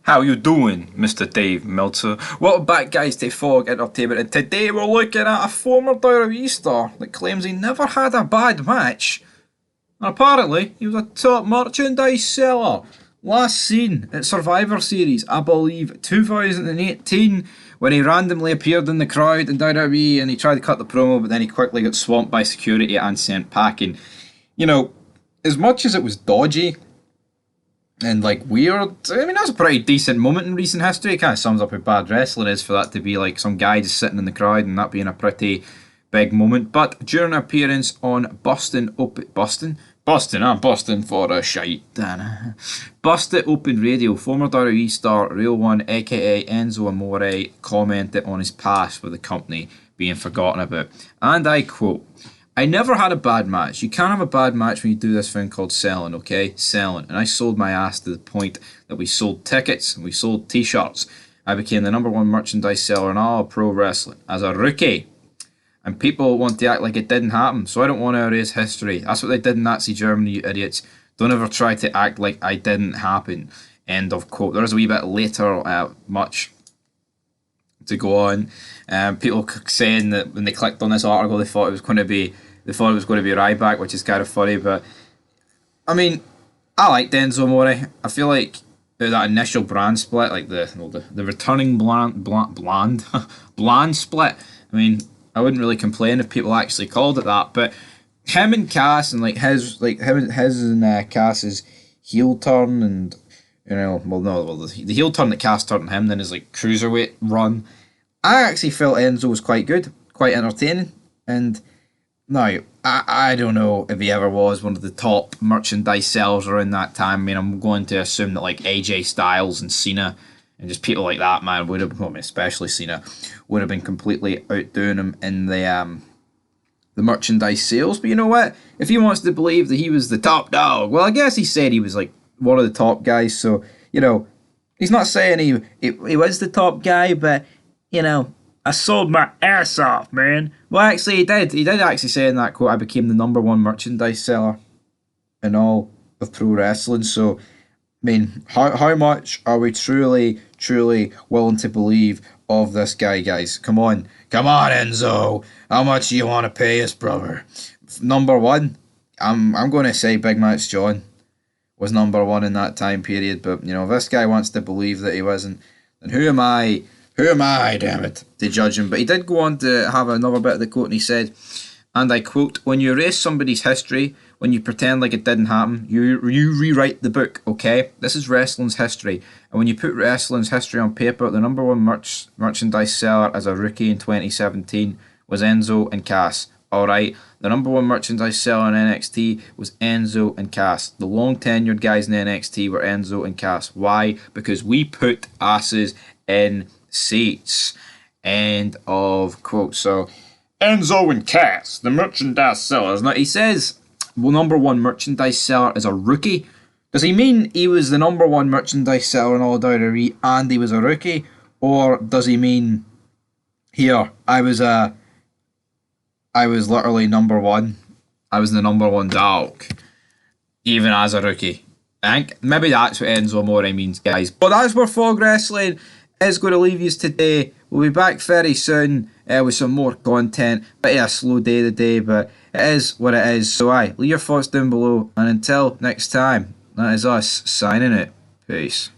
How you doing, Mr. Dave Meltzer? Welcome back, guys, to Fog Entertainment, and today we're looking at a former WWE star that claims he never had a bad match. And apparently, he was a top merchandise seller. Last seen at Survivor Series, I believe, 2018, when he randomly appeared in the crowd in WWE and he tried to cut the promo, but then he quickly got swamped by security and sent packing. You know, as much as it was dodgy and like weird, I mean, that's a pretty decent moment in recent history. It kind of sums up how bad wrestling is for that to be like some guy just sitting in the crowd and that being a pretty big moment. But during an appearance on I'm Boston for a shite. Busted Open Radio, former WWE star Real One, aka Enzo Amore, commented on his past with the company being forgotten about. And I quote, "I never had a bad match. You can't have a bad match when you do this thing called selling, okay? Selling. And I sold my ass to the point that we sold tickets and we sold t-shirts. I became the #1 merchandise seller in all pro wrestling as a rookie. And people want to act like it didn't happen, so I don't want to erase history. That's what they did in Nazi Germany, you idiots. Don't ever try to act like I didn't happen." End of quote. There's a wee bit later, much to go on. People saying that when they clicked on this article, they thought it was going to be Ryback, which is kind of funny. But I mean, I like Enzo Amore. I feel like that initial brand split, like the returning bland bland split. I mean, I wouldn't really complain if people actually called it that. But him and Cass and his and Cass's heel turn and the heel turn that Cass turned on him, then his like cruiserweight run. I actually felt Enzo was quite good, quite entertaining, and now I don't know if he ever was one of the top merchandise sellers around that time. I mean, I'm going to assume that like AJ Styles and Cena and just people like that, man, would have, well, especially Cena, would have been completely outdoing him in the merchandise sales. But you know what? If he wants to believe that he was the top dog, well, I guess he said he was like one of the top guys. So you know, he's not saying he was the top guy, but you know, I sold my ass off, man. Well, actually, he did. He did actually say in that quote, "I became the #1 merchandise seller in all of pro wrestling." So, I mean, how much are we truly willing to believe of this guy, guys? Come on, Enzo. How much do you want to pay us, brother? #1, I'm going to say Big Match John was #1 in that time period. But you know, if this guy wants to believe that he wasn't, then who am I? Who am I, damn it, to judge him? But he did go on to have another bit of the quote, and he said, and I quote, "When you erase somebody's history, when you pretend like it didn't happen, you rewrite the book, okay? This is wrestling's history. And when you put wrestling's history on paper, the #1 merchandise seller as a rookie in 2017 was Enzo and Cass. Alright, the #1 merchandise seller in NXT was Enzo and Cass. The long tenured guys in NXT were Enzo and Cass. Why? Because we put asses in seats." End of quote. So Enzo and Cass, the merchandise sellers. Now he says, well, #1 merchandise seller is a rookie. Does he mean he was the #1 merchandise seller in all WWE and he was a rookie? Or does he mean here, I was literally #1. I was the #1 dog, even as a rookie. I think maybe that's what Enzo Amore means, guys. But that's where Fog Wrestling is going to leave you today. We'll be back very soon with some more content. Bit of a slow day today, but it is what it is. So leave your thoughts down below. And until next time, that is us signing it. Peace.